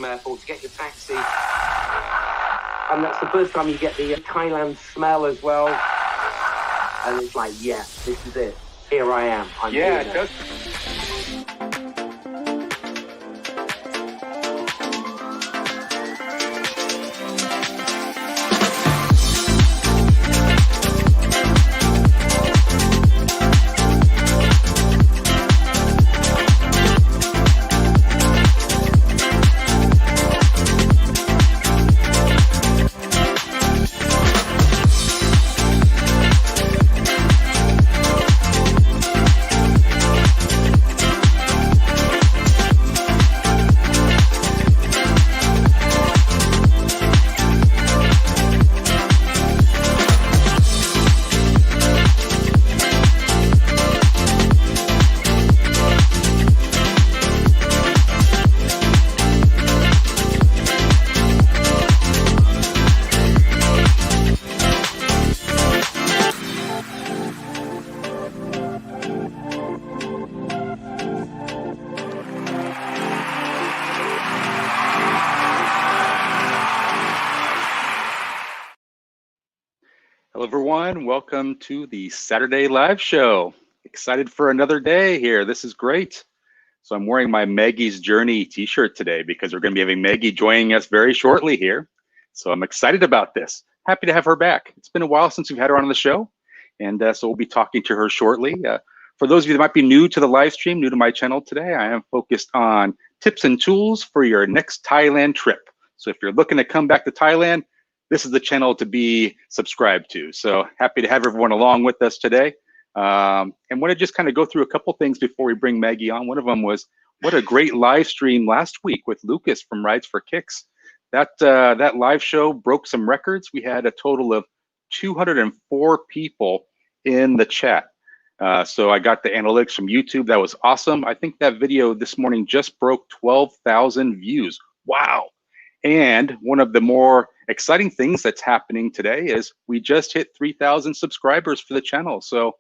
Airport to get your taxi, and that's the first time you get the Thailand smell as well, and it's like, yeah, this is it. Here I am. I'm here now. Hello, everyone. Welcome to the Saturday live show. Excited for another day here. This is great. So I'm wearing my Maggie's Journey t-shirt today because we're going to be having Maggie joining us very shortly here. So I'm excited about this. Happy to have her back. It's been a while since we've had her on the show. And so we'll be talking to her shortly. For those of you that might be new to the live stream, new to my channel today, I am focused on tips and tools for your next Thailand trip. So if you're looking to come back to Thailand, this is the channel to be subscribed to. So happy to have everyone along with us today. And want to just kind of go through a couple things before we bring Maggie on. One of them was what a great live stream last week with Lucas from Rides for Kicks. That live show broke some records. We had a total of 204 people in the chat. So I got the analytics from YouTube. That was awesome. I think that video this morning just broke 12,000 views. Wow. And one of the more exciting things that's happening today is we just hit 3,000 subscribers for the channel. So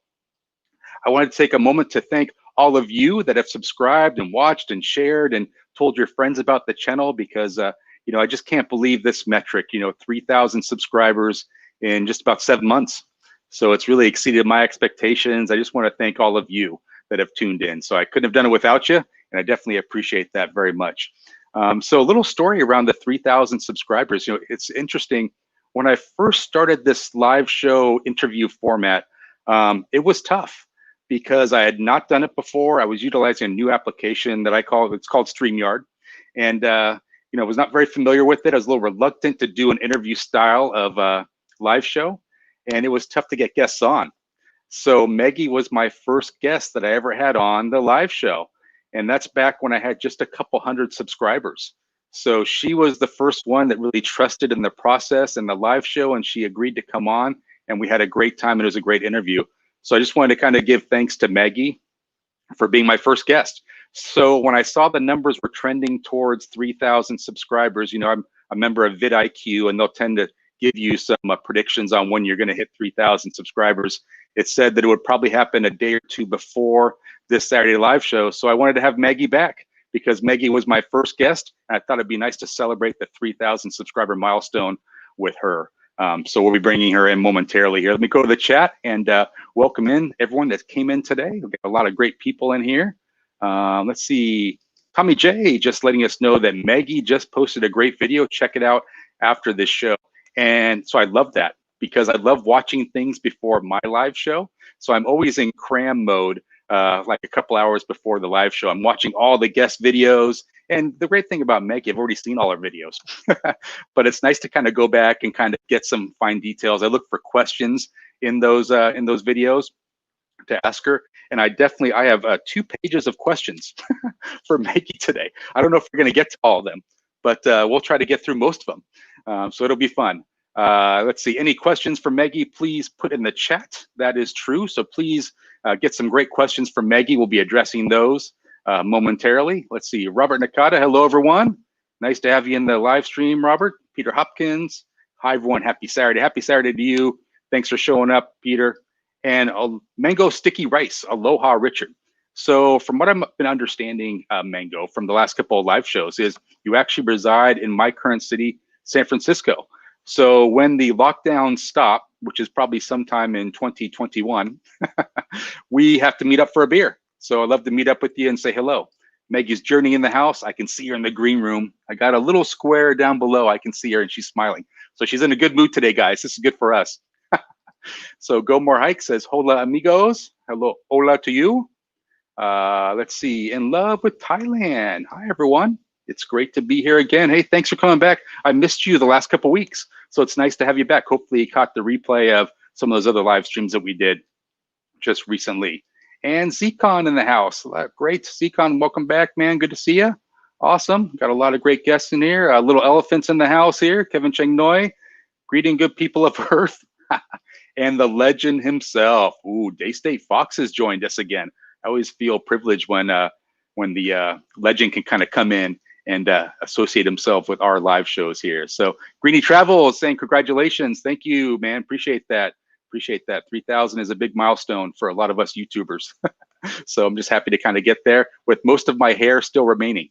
I wanted to take a moment to thank all of you that have subscribed and watched and shared and told your friends about the channel, because you know, I just can't believe this metric, you know, 3,000 subscribers in just about 7 months. So it's really exceeded my expectations. I just want to thank all of you that have tuned in. So I couldn't have done it without you, and I definitely appreciate that very much. So a little story around the 3,000 subscribers. You know, it's interesting. When I first started this live show interview format, it was tough because I had not done it before. I was utilizing a new application that it's called StreamYard. And, you know, I was not very familiar with it. I was a little reluctant to do an interview style of live show, and it was tough to get guests on. So Maggie was my first guest that I ever had on the live show. And that's back when I had just a couple hundred subscribers. So she was the first one that really trusted in the process and the live show, and she agreed to come on, and we had a great time, and it was a great interview. So I just wanted to kind of give thanks to Maggie for being my first guest. So when I saw the numbers were trending towards 3,000 subscribers, you know, I'm a member of vidIQ, and they'll tend to give you some predictions on when you're going to hit 3,000 subscribers. It said that it would probably happen a day or two before this Saturday live show. So I wanted to have Maggie back because Maggie was my first guest, and I thought it'd be nice to celebrate the 3,000 subscriber milestone with her. So we'll be bringing her in momentarily here. Let me go to the chat and welcome in everyone that came in today. We've got a lot of great people in here. Let's see, Tommy J just letting us know that Maggie just posted a great video. Check it out after this show. And so I love that because I love watching things before my live show. So I'm always in cram mode, like a couple hours before the live show. I'm watching all the guest videos And the great thing about Maggie, I've already seen all our videos, but it's nice to kind of go back and kind of get some fine details. I look for questions in those videos to ask her, and I have 2 pages of questions for Maggie today. I don't know if we're going to get to all of them, but we'll try to get through most of them. So it'll be fun. Let's see, any questions for Maggie, please put in the chat. That is true. So please get some great questions from Maggie. We'll be addressing those momentarily. Let's see, Robert Nakata, hello everyone. Nice to have you in the live stream, Robert. Peter Hopkins, hi everyone, happy Saturday. Happy Saturday to you. Thanks for showing up, Peter. And Mango Sticky Rice, aloha, Richard. So from what I've been understanding, Mango, from the last couple of live shows, is you actually reside in my current city, San Francisco. So when the lockdown stop, which is probably sometime in 2021, we have to meet up for a beer. So I'd love to meet up with you and say hello. Maggie's journey in the house. I can see her in the green room. I got a little square down below. I can see her and she's smiling. So she's in a good mood today, guys. This is good for us. So Go More Hike says, hola amigos. Hello, hola to you. Let's see, in love with Thailand. Hi, everyone. It's great to be here again. Hey, thanks for coming back. I missed you the last couple weeks, so it's nice to have you back. Hopefully you caught the replay of some of those other live streams that we did just recently. And Zcon in the house. Great, Zcon, welcome back, man. Good to see you. Awesome, got a lot of great guests in here. Little elephants in the house here. Kevin Cheng Noi, greeting good people of Earth. And the legend himself. Ooh, Daystate Fox has joined us again. I always feel privileged when the legend can kind of come in and associate himself with our live shows here. So Greeny Travel saying congratulations. Thank you, man. Appreciate that. Appreciate that. 3,000 is a big milestone for a lot of us YouTubers. So I'm just happy to kind of get there with most of my hair still remaining.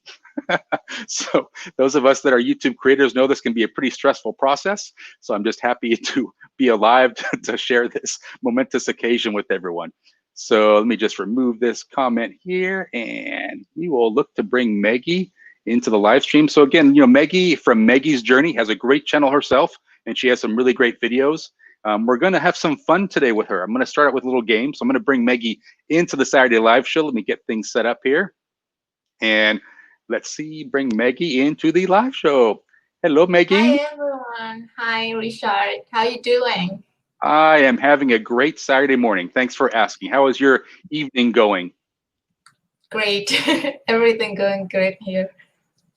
So those of us that are YouTube creators know this can be a pretty stressful process. So I'm just happy to be alive to share this momentous occasion with everyone. So let me just remove this comment here and we will look to bring Maggie into the live stream. So again, you know, Maggie from Maggie's Journey has a great channel herself and she has some really great videos. We're going to have some fun today with her. I'm going to start out with a little game. So I'm going to bring Maggie into the Saturday live show. Let me get things set up here. And let's see, bring Maggie into the live show. Hello, Maggie. Hi, everyone. Hi, Reeshard. How you doing? I am having a great Saturday morning. Thanks for asking. How is your evening going? Great. Everything going great here.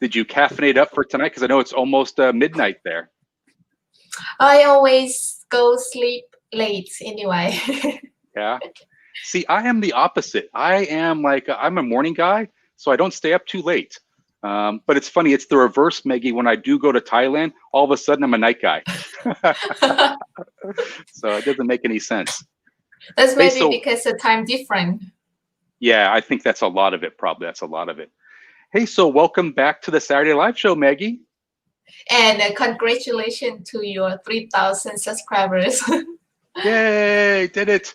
Did you caffeinate up for tonight? Because I know it's almost midnight there. I always go sleep late anyway. Yeah. See, I am the opposite. I am like, I'm a morning guy, so I don't stay up too late. But it's funny, it's the reverse, Maggie. When I do go to Thailand, all of a sudden I'm a night guy. So it doesn't make any sense. That's maybe because the time different. Yeah, I think that's a lot of it, probably. That's a lot of it. Hey, so welcome back to the Saturday Live Show, Maggie. And congratulations to your 3,000 subscribers. Yay, did it.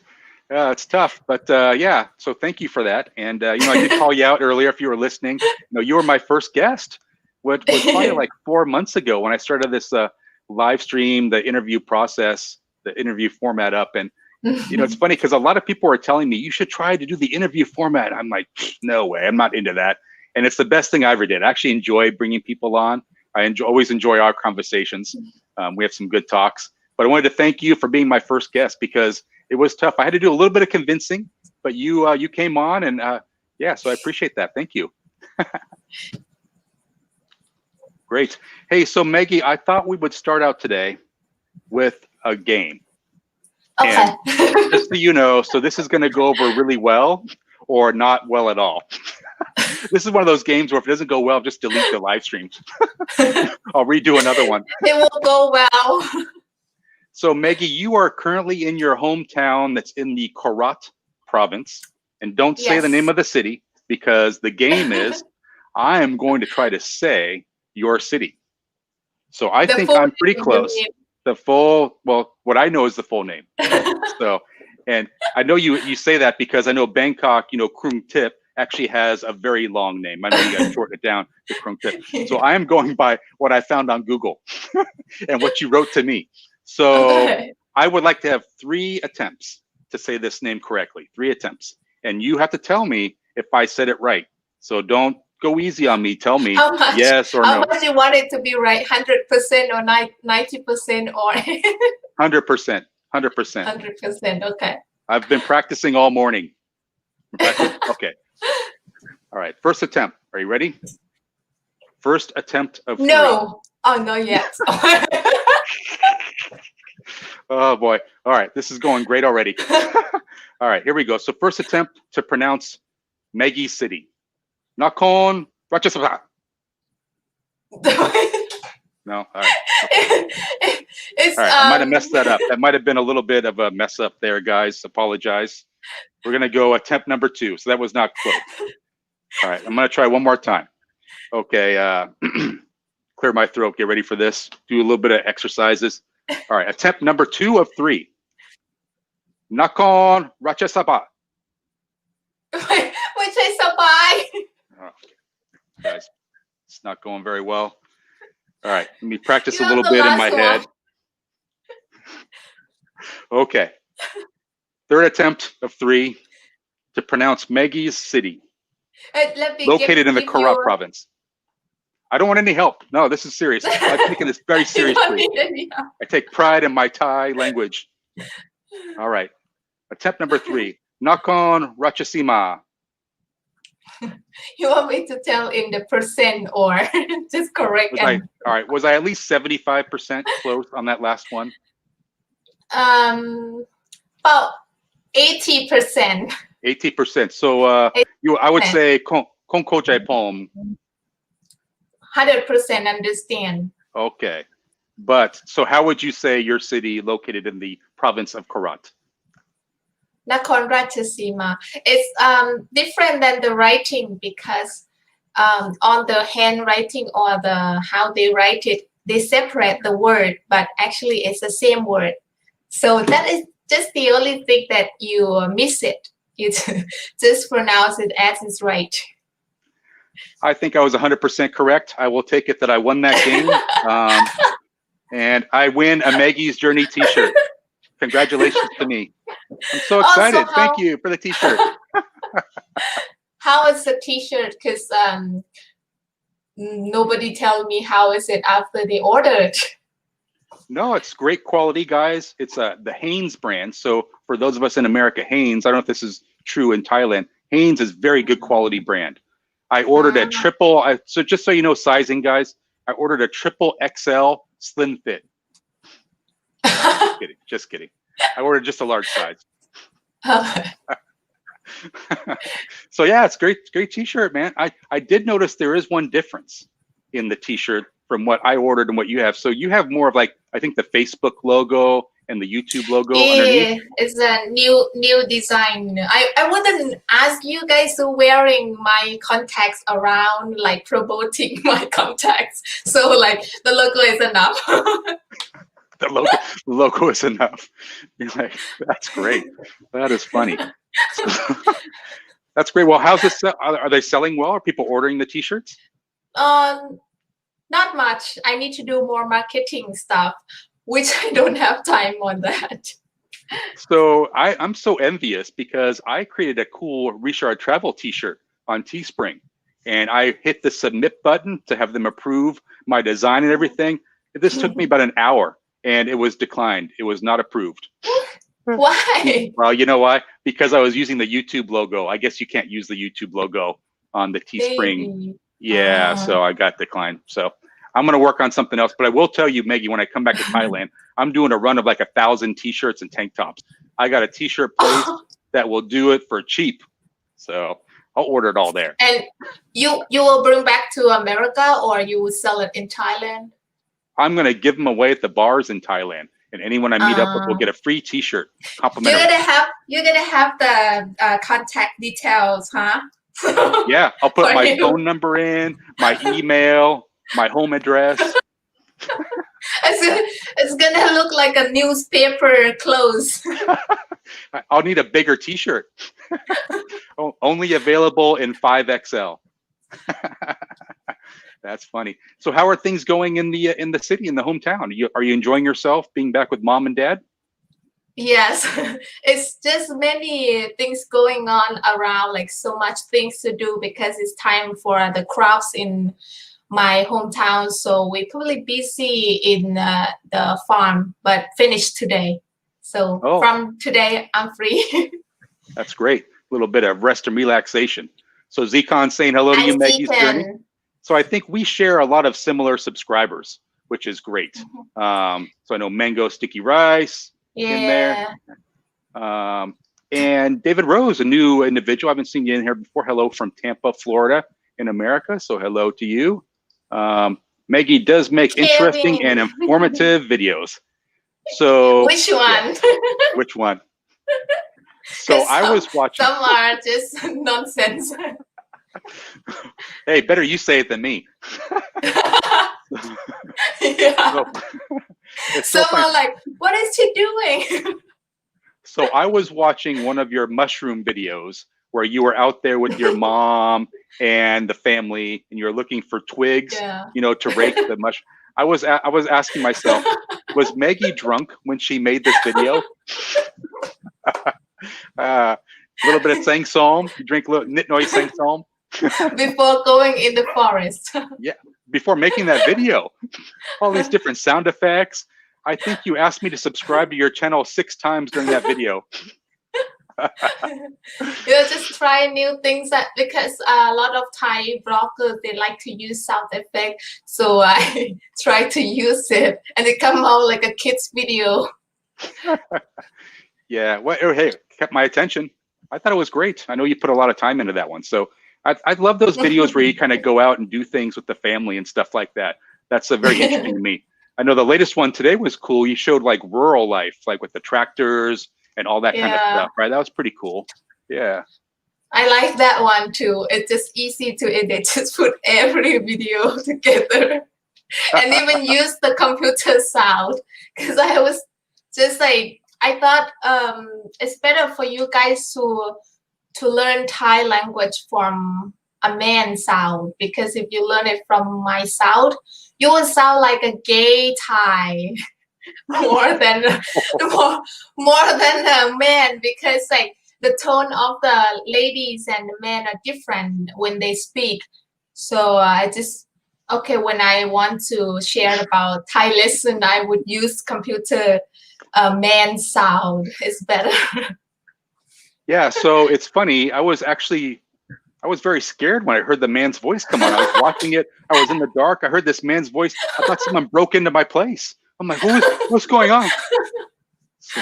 It's tough, but yeah, so thank you for that. And you know, I did call you out earlier if you were listening. You know, you were my first guest. What was probably like 4 months ago when I started this live stream, the interview process, the interview format up. And you know, it's funny because a lot of people are telling me you should try to do the interview format. I'm like, no way, I'm not into that. And it's the best thing I ever did. I actually enjoy bringing people on. I always enjoy our conversations. We have some good talks. But I wanted to thank you for being my first guest because it was tough. I had to do a little bit of convincing, but you came on, and yeah, so I appreciate that. Thank you. Great. Hey, so Maggie, I thought we would start out today with a game. Okay. And just so you know, so this is going to go over really well or not well at all. This is one of those games where if it doesn't go well, just delete the live streams. I'll redo another one. It will go well. So Maggie, you are currently in your hometown that's in the Korat province. And don't say the name of the city because the game is I am going to try to say your city. So I think I'm pretty close. The full, well, what I know is the full name. So, and I know you say that because I know Bangkok, you know, Krung Thip actually has a very long name. I know you guys shorten it down to Krung Thip. So I am going by what I found on Google and what you wrote to me. So I would like to have 3 attempts to say this name correctly, 3 attempts. And you have to tell me if I said it right. So don't Go easy on me. Tell me How much? yes or How no. much you want it to be right? 100% or 90% or 100%. 100%. 100%? Okay. I've been practicing all morning. Okay. All right. First attempt. Are you ready? First attempt of 3. No. Oh, not yet. Oh boy. All right. This is going great already. All right. Here we go. So first attempt to pronounce Maggie City. Nakon Ratchasapa. No. All right. It's, all right. I might have messed that up. That might have been a little bit of a mess up there, guys. Apologize. We're gonna go attempt number 2. So that was not close. All right. I'm gonna try one more time. Okay. Clear my throat. Get ready for this. Do a little bit of exercises. All right. Attempt number 2 of 3. Nakon Ratchasapa. Which is so bye. Oh, guys, it's not going very well. All right, let me practice You a have little the bit in last my head. Okay. Third attempt of 3 to pronounce Maggie's City, Let me located in the give Korat you- province. I don't want any help. No, this is serious. I'm taking this very You seriously. don't need any help. I take pride in my Thai language. All right. Attempt number 3. Nakon Ratchasima. You want me to tell in the percent or just correct? All right. Was I at least 75% close on that last one? About 80%. 80%. So I would say Konko Jai Pom. 100% understand. Okay. But so how would you say your city located in the province of Korat? Nakhon Ratchasima. It's different than the writing because on the handwriting or the how they write it, they separate the word, but actually it's the same word. So that is just the only thing that you miss it. You just pronounce it as it's right. I think I was 100% correct. I will take it that I won that game. And I win a Maggie's Journey t-shirt. Congratulations to me. I'm so excited. Also, Thank you for the t-shirt. How is the t-shirt? Because nobody tell me how is it after they ordered. No, it's great quality, guys. It's the Hanes brand. So for those of us in America, Hanes, I don't know if this is true in Thailand. Hanes is very good quality brand. I ordered a triple, so just so you know sizing, guys, I ordered a triple XL slim fit. Just kidding. I ordered just a large size. So yeah, it's great t-shirt, man. I did notice there is one difference in the t-shirt from what I ordered and what you have. So you have more of like, I think the Facebook logo and the YouTube logo underneath. It's a new design. I wouldn't ask you guys to wearing my contacts around, like promoting my contacts. So like the logo is enough. The logo is enough. You're like, that's great. That is funny. That's great. Well, how's this? Are they selling well? Are people ordering the t-shirts? Not much. I need to do more marketing stuff, which I don't have time on that. So I'm so envious because I created a cool Reeshard Travel t-shirt on Teespring, and I hit the submit button to have them approve my design and everything. This took me about an hour, and it was declined. It was not approved. Why? Well, you know why? Because I was using the YouTube logo. I guess you can't use the YouTube logo on the Teespring. Maybe. Yeah, so I got declined. So I'm going to work on something else. But I will tell you, Maggie, when I come back to Thailand, I'm doing a run of like 1,000 t-shirts and tank tops. I got a t-shirt place that will do it for cheap. So I'll order it all there. And you will bring back to America, or you will sell it in Thailand? I'm going to give them away at the bars in Thailand. And anyone I meet up with will get a free t-shirt. Complimentary. You're gonna have the contact details, huh? Yeah, I'll put my you. phone number in, my email, my home address. It's gonna look like a newspaper clothes. I'll need a bigger t-shirt. Only available in 5XL. That's funny. So how are things going in the city, in the hometown? Are you enjoying yourself being back with mom and dad? Yes, it's just many things going on around, like so much things to do because it's time for the crops in my hometown. So we're probably busy in the farm, but finished today. So from today, I'm free. That's great. A little bit of rest and relaxation. So Zikon saying hello to Hi, you, Maggie's Journey. Zikon. So I think we share a lot of similar subscribers, which is great. So I know Mango Sticky Rice in there. And David Rose, a new individual. I haven't seen you in here before. Hello from Tampa, Florida in America. So hello to you. Maggie does make interesting and informative videos. So which one? Which one? So I was watching. Some are just nonsense. Hey, better you say it than me. Yeah. Some are like, what is he doing? So I was watching one of your mushroom videos where you were out there with your mom and the family, and you're looking for twigs, you know, to rake the mushroom. I was asking myself, was Maggie drunk when she made this video? A little bit of sang psalm. You drink a little Nitnoy sang psalm. Before going in the forest. Yeah, before making that video. All these different sound effects. I think you asked me to subscribe to your channel 6 times during that video. You'll just try new things because a lot of Thai bloggers, they like to use sound effect. So I try to use it and it come out like a kid's video. Yeah, well, hey, kept my attention. I thought it was great. I know you put a lot of time into that one. So I love those videos where you kind of go out and do things with the family and stuff like that. That's very interesting to me. I know the latest one today was cool. You showed like rural life, like with the tractors and all that kind of stuff, right? That was pretty cool. Yeah. I like that one too. It's just easy to edit. Just put every video together and even use the computer sound. Because I was just like, I thought it's better for you guys to learn Thai language from a man sound, because if you learn it from my sound, you will sound like a gay Thai more than a man, because like the tone of the ladies and the men are different when they speak. So I just when I want to share about Thai lesson, I would use computer man sound. It's better. Yeah, so it's funny. I was very scared when I heard the man's voice come on. I was watching it. I was in the dark. I heard this man's voice. I thought someone broke into my place. I'm like, what's going on? So,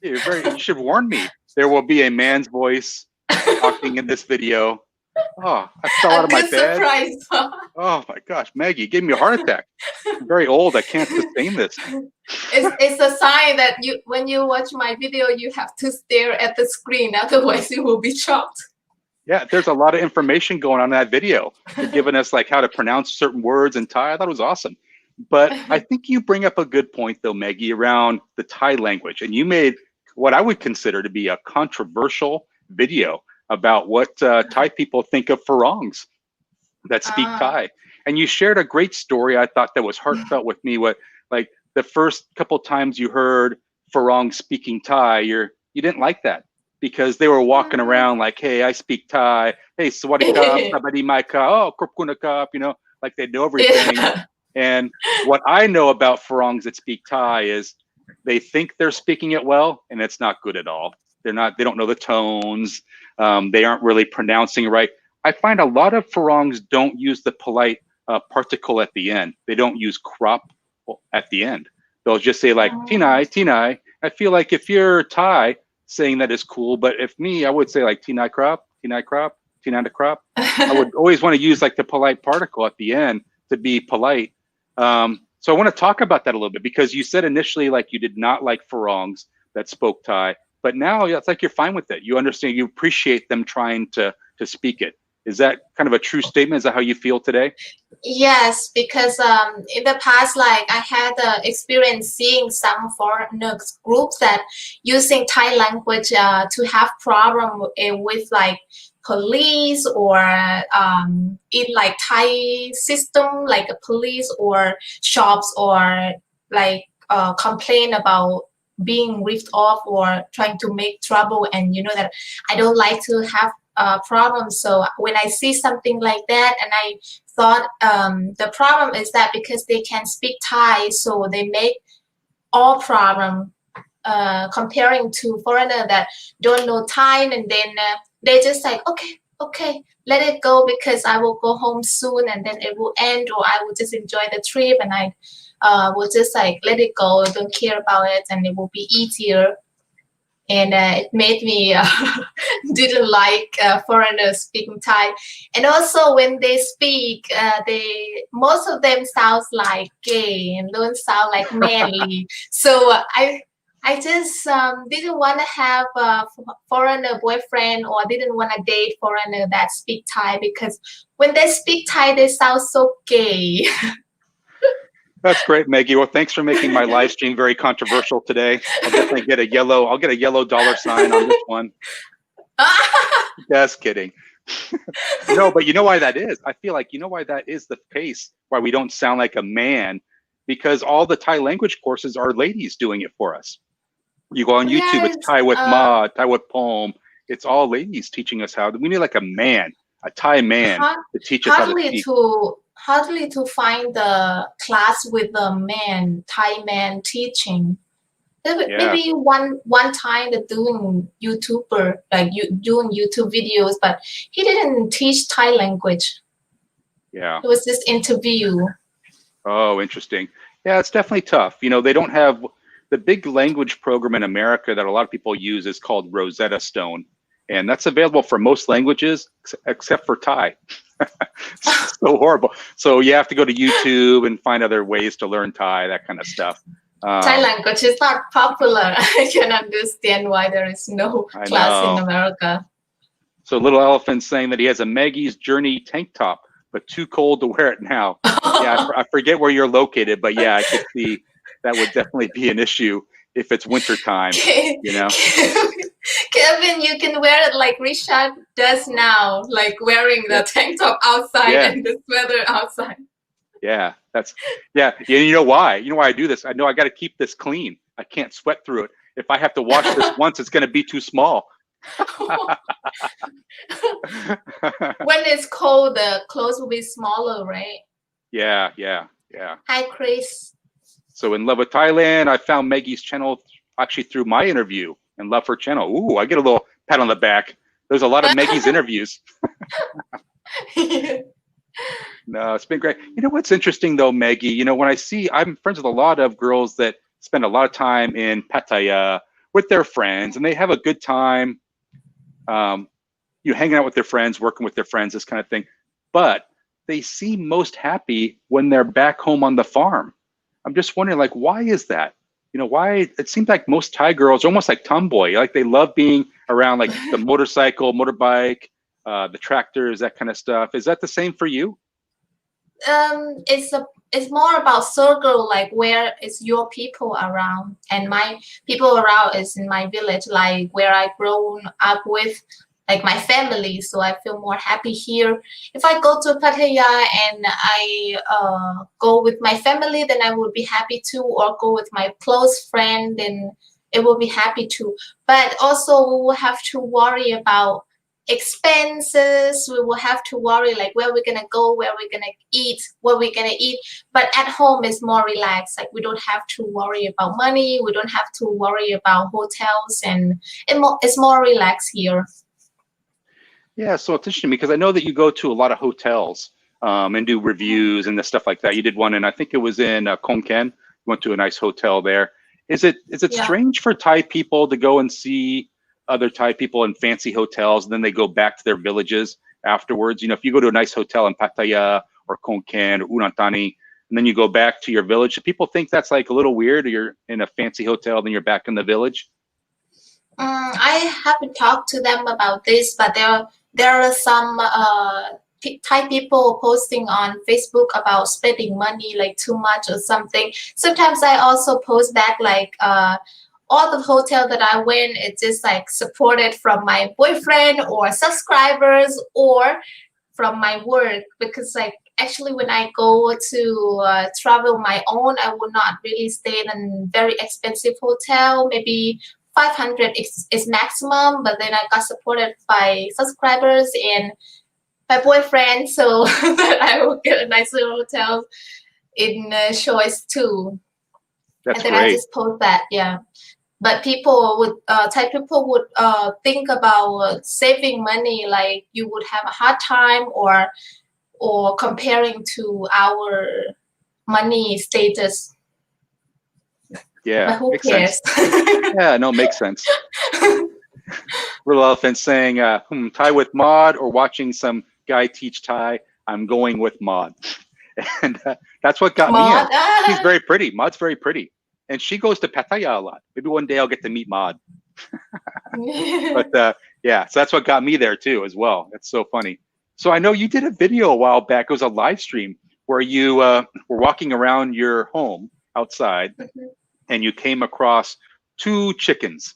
you should warn me. There will be a man's voice talking in this video. Oh, I fell out of my bed. Surprise. Oh my gosh, Maggie gave me a heart attack. I'm very old. I can't sustain this. It's a sign that when you watch my video, you have to stare at the screen. Otherwise, you will be shocked. Yeah, there's a lot of information going on in that video. You're giving us like how to pronounce certain words in Thai. I thought it was awesome. But I think you bring up a good point though, Maggie, around the Thai language. And you made what I would consider to be a controversial video about what Thai people think of Farongs that speak Thai. And you shared a great story. I thought that was heartfelt with me. What, like the first couple times you heard Farong speaking Thai, you didn't like that because they were walking around like, hey, I speak Thai. Hey, sawadee ka, sabadi mai ka, oh, kurkuna ka, you know, like they know everything. And what I know about Farongs that speak Thai is they think they're speaking it well, and it's not good at all. They don't know the tones. They aren't really pronouncing right. I find a lot of Farongs don't use the polite particle at the end. They don't use crop at the end. They'll just say like, tinai, tinai. I feel like if you're Thai, saying that is cool. But if me, I would say like tinai crop, tinai crop, tinai crop. I would always want to use like the polite particle at the end to be polite. So I want to talk about that a little bit because you said initially like you did not like Farongs that spoke Thai, but now it's like you're fine with it. You understand, you appreciate them trying to speak it. Is that kind of a true statement? Is that how you feel today? Yes, because in the past, like I had the experience seeing some foreigners groups that using Thai language to have problem with like police or in like Thai system, like a police or shops or like complain about being ripped off or trying to make trouble, and you know that I don't like to have problems. So when I see something like that, and I thought the problem is that because they can speak Thai, so they make all problem comparing to foreigner that don't know Thai, and then they just like okay, let it go because I will go home soon and then it will end, or I will just enjoy the trip and I will just like let it go, don't care about it, and it will be easier. And it made me didn't like foreigners speaking Thai. And also when they speak, most of them sounds like gay and don't sound like manly. So I just didn't want to have a foreigner boyfriend, or didn't want to date foreigner that speak Thai, because when they speak Thai, they sound so gay. That's great, Maggie. Well, thanks for making my live stream very controversial today. I'll definitely get a yellow. I'll get a yellow dollar sign on this one. Just kidding. No, but you know why that is? I feel like you know why that is the case. Why we don't sound like a man, because all the Thai language courses are ladies doing it for us. You go on YouTube, Yes, it's Thai with Ma, Thai with Pom. It's all ladies teaching us how. We need like a man, a Thai man, to teach us how to speak. hardly to find the class with a man, Thai man teaching. Maybe one time they're doing YouTuber, like doing YouTube videos, but he didn't teach Thai language. Yeah. It was just interview. Oh, interesting. Yeah, it's definitely tough. You know, they don't have the big language program in America that a lot of people use is called Rosetta Stone. And that's available for most languages except for Thai. So horrible. So you have to go to YouTube and find other ways to learn Thai, that kind of stuff. Thai language is not popular. I can understand why there is no class in America. So Little Elephant saying that he has a Maggie's Journey tank top, but too cold to wear it now. Yeah, I forget where you're located, but yeah, I could see that would definitely be an issue if it's winter time, you know. Kevin, you can wear it like Reeshard does now, like wearing the tank top outside and the sweater outside. Yeah, you know why? You know why I do this? I know I got to keep this clean. I can't sweat through it. If I have to wash this once, it's going to be too small. When it's cold, the clothes will be smaller, right? Yeah. Hi, Chris. So in love with Thailand, I found Maggie's channel actually through my interview and love her channel. Ooh, I get a little pat on the back. There's a lot of Maggie's interviews. No, it's been great. You know what's interesting though, Maggie? You know, when I'm friends with a lot of girls that spend a lot of time in Pattaya with their friends, and they have a good time, hanging out with their friends, working with their friends, this kind of thing. But they seem most happy when they're back home on the farm. I'm just wondering, like, why is that? You know, why it seems like most Thai girls are almost like tomboy. Like they love being around like the motorcycle, motorbike, the tractors, that kind of stuff. Is that the same for you? It's more about circle, like where is your people around, and my people around is in my village, like where I grown up with, like my family. So I feel more happy here. If I go to Pattaya and I go with my family, then I would be happy too, or go with my close friend, then it will be happy too. But also we will have to worry about expenses. We will have to worry like where we're gonna go, where we're gonna eat, what we're gonna eat. But at home is more relaxed. Like we don't have to worry about money. We don't have to worry about hotels, and it's more relaxed here. Yeah, so it's interesting because I know that you go to a lot of hotels and do reviews and the stuff like that. You did one, and I think it was in Konkan. You went to a nice hotel there. Is it strange for Thai people to go and see other Thai people in fancy hotels, and then they go back to their villages afterwards? You know, if you go to a nice hotel in Pattaya or Konkan or Unantani, and then you go back to your village, do people think that's like a little weird? Or you're in a fancy hotel, then you're back in the village? I haven't talked to them about this, but there are some Thai people posting on Facebook about spending money like too much or something. Sometimes I also post back like all the hotel that I went, it's just like supported from my boyfriend or subscribers or from my work, because like actually when I go to travel my own, I would not really stay in a very expensive hotel. Maybe 500 is maximum, but then I got supported by subscribers and my boyfriend, so I will get a nicer hotel in choice too. That's and then great. I just post that, yeah. But people would, Thai people would think about saving money, like you would have a hard time or comparing to our money status. Yeah, But who makes cares? sense. Yeah, no, makes sense. Little Elephant saying, Thai with Mod or watching some guy teach Thai, I'm going with Mod. And that's what got Mod, me in. She's very pretty. Mod's very pretty. And she goes to Pattaya a lot. Maybe one day I'll get to meet Mod. But yeah, so that's what got me there too as well. It's so funny. So I know you did a video a while back. It was a live stream where you were walking around your home outside and you came across two chickens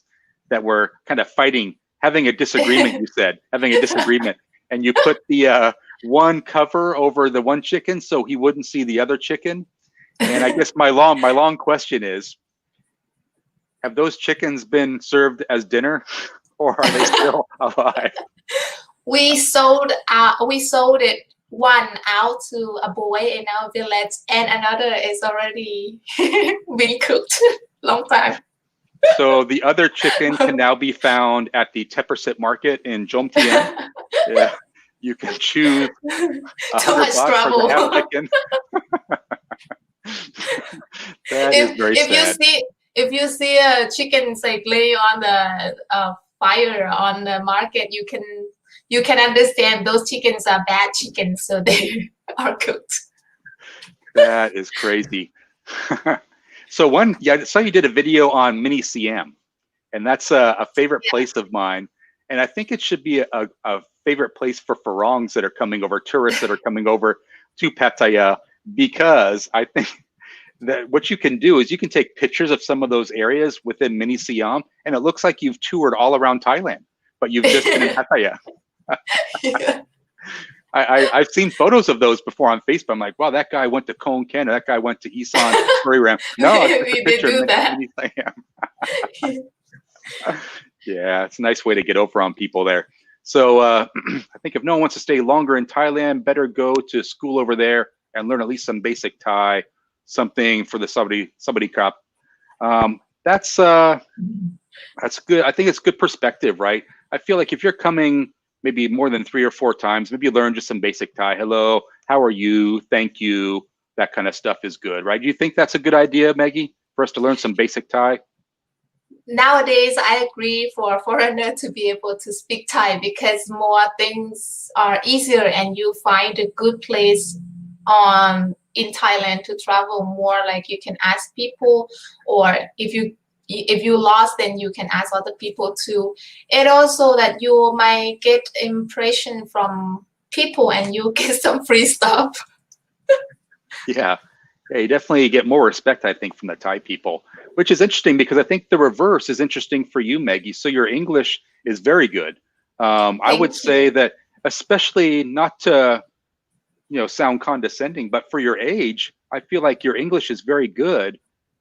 that were kind of fighting, having a disagreement, you said, having a disagreement. And you put the one cover over the one chicken so he wouldn't see the other chicken. And I guess my long question is, have those chickens been served as dinner or are they still alive? We sold it one out to a boy in our village and another is already been cooked long time. So the other chicken can now be found at the Teppersit market in Jomtien. Yeah, you can choose Too much trouble. for the half chicken. That is very sad. If you see a chicken like lay on the fire on the market, you can understand those chickens are bad chickens, so they are cooked. That is crazy. So I saw you did a video on Mini Siam, and that's a favorite place of mine. And I think it should be a favorite place for Farongs that are coming over, tourists that are coming over to Pattaya, because I think that what you can do is you can take pictures of some of those areas within Mini Siam, and it looks like you've toured all around Thailand, but you've just been in Pattaya. Yeah. I've seen photos of those before on Facebook. I'm like, wow, that guy went to Konkan, or that guy went to Isan Ram. No, it's just a picture of Mini Siam. Yeah, it's a nice way to get over on people there. So I think if no one wants to stay longer in Thailand, better go to school over there and learn at least some basic Thai, something for the somebody crop. That's good. I think it's good perspective, right? I feel like if you're coming maybe more than 3 or 4 times, maybe you learn just some basic Thai. Hello, how are you? Thank you. That kind of stuff is good, right? Do you think that's a good idea, Maggie, for us to learn some basic Thai? Nowadays, I agree for a foreigner to be able to speak Thai because more things are easier and you find a good place in Thailand to travel more. Like you can ask people, or if you lost, then you can ask other people too. And also that you might get impression from people and you get some free stuff. Yeah, you definitely get more respect, I think, from the Thai people, which is interesting because I think the reverse is interesting for you, Maggie. So your English is very good. I would say that, especially not to sound condescending, but for your age, I feel like your English is very good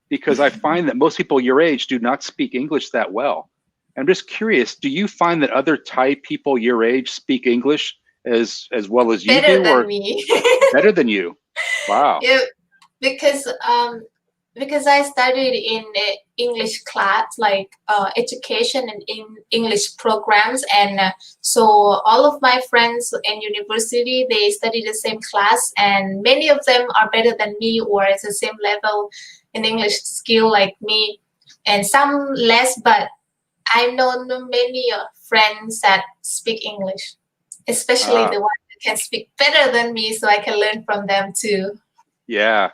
because I find that most people your age do not speak English that well. I'm just curious, do you find that other Thai people your age speak English as well as you better do? Than me. Better than you? Wow. Yeah, because I studied in English class, like education and in English programs, and so all of my friends in university, they study the same class, and many of them are better than me or at the same level in English skill like me, and some less, but I've known many friends that speak English, especially the ones that can speak better than me, so I can learn from them too. Yeah.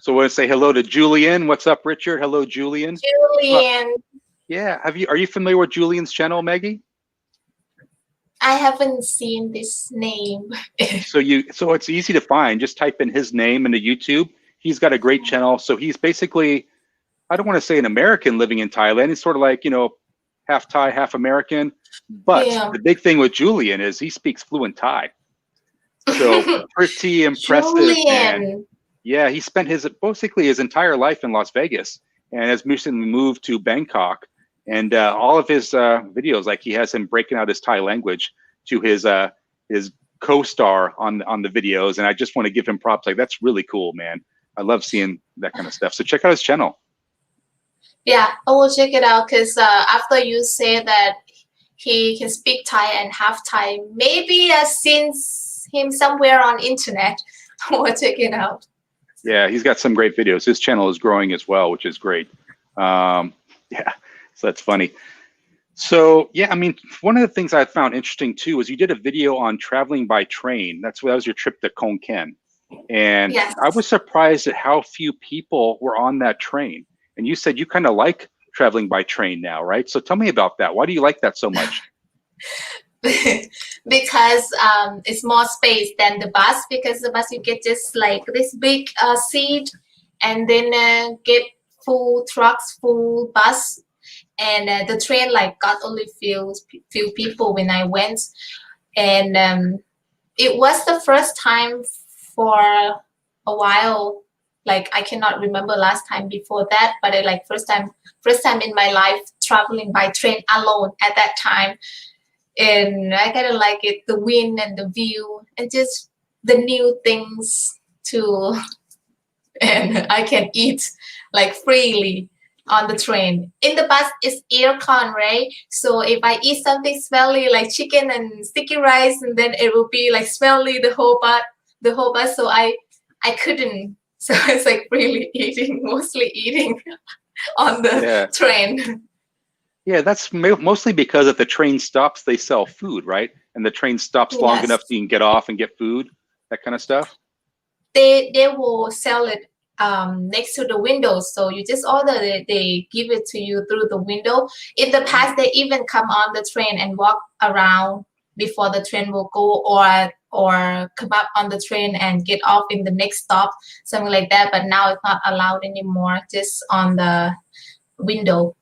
So I want to say hello to Julian. What's up, Richard? Hello, Julian. Julian. Yeah. Are you familiar with Julian's channel, Maggie? I haven't seen this name. So it's easy to find. Just type in his name into YouTube. He's got a great channel. So he's basically, I don't want to say an American living in Thailand. He's sort of like, half Thai, half American. But the big thing with Julian is he speaks fluent Thai. So pretty impressive, man. Julian. Yeah, he spent basically his entire life in Las Vegas and has recently moved to Bangkok. And all of his videos, like he has him breaking out his Thai language to his co-star on the videos. And I just want to give him props. Like, that's really cool, man. I love seeing that kind of stuff. So check out his channel. Yeah, I will check it out because after you say that he can speak Thai and half Thai, maybe I've seen him somewhere on internet. I will check it out. Yeah, he's got some great videos. His channel is growing as well, which is great. Yeah, so that's funny. So yeah, I mean, one of the things I found interesting too is you did a video on traveling by train. That was your trip to Konkan. And Yes. I was surprised at how few people were on that train. And you said you kind of like traveling by train now, right? So tell me about that. Why do you like that so much? Because it's more space than the bus, because the bus you get just like this big seat, and then get full trucks, full bus, and the train like got only few people when I went. And it was the first time for a while. Like I cannot remember last time before that, but like first time in my life traveling by train alone at that time. And I kind of like it, the wind and the view and just the new things too. And I can eat like freely on the train. In the bus, it's aircon, right? So if I eat something smelly like chicken and sticky rice, and then it will be like smelly the whole bus. So I couldn't. So it's like really eating, mostly eating on the train. Yeah, that's mostly because if the train stops, they sell food, right? And the train stops long enough so you can get off and get food, that kind of stuff. They will sell it next to the window, so you just order it. They give it to you through the window. In the past, they even come on the train and walk around before the train will go, or come up on the train and get off in the next stop, something like that. But now it's not allowed anymore, just on the window.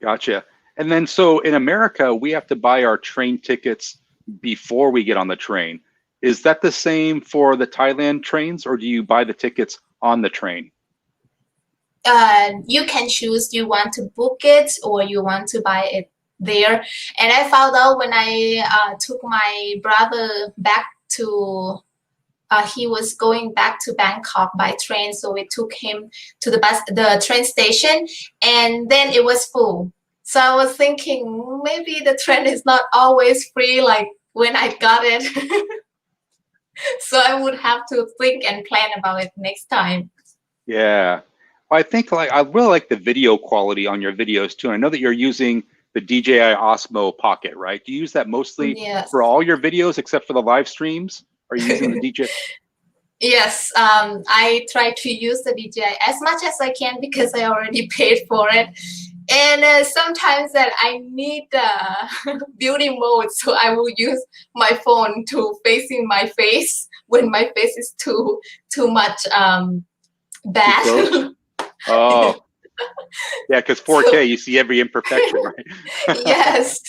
Gotcha. And then so in America, we have to buy our train tickets before we get on the train. Is that the same for the Thailand trains, or do you buy the tickets on the train? You can choose, you want to book it or you want to buy it there. And I found out when I took my brother back to he was going back to Bangkok by train, so we took him to the train station, and then it was full. So I was thinking maybe the train is not always free like when I got it. So I would have to think and plan about it next time. Yeah, I think I really like the video quality on your videos too. I know that you're using the DJI Osmo Pocket, right? Do you use that mostly for all your videos except for the live streams? Are you using the DJI? Yes, I try to use the DJI as much as I can because I already paid for it. And sometimes that I need beauty mode, so I will use my phone to facing my face when my face is too much bad. Oh, yeah, because 4K, so, you see every imperfection, right? Yes.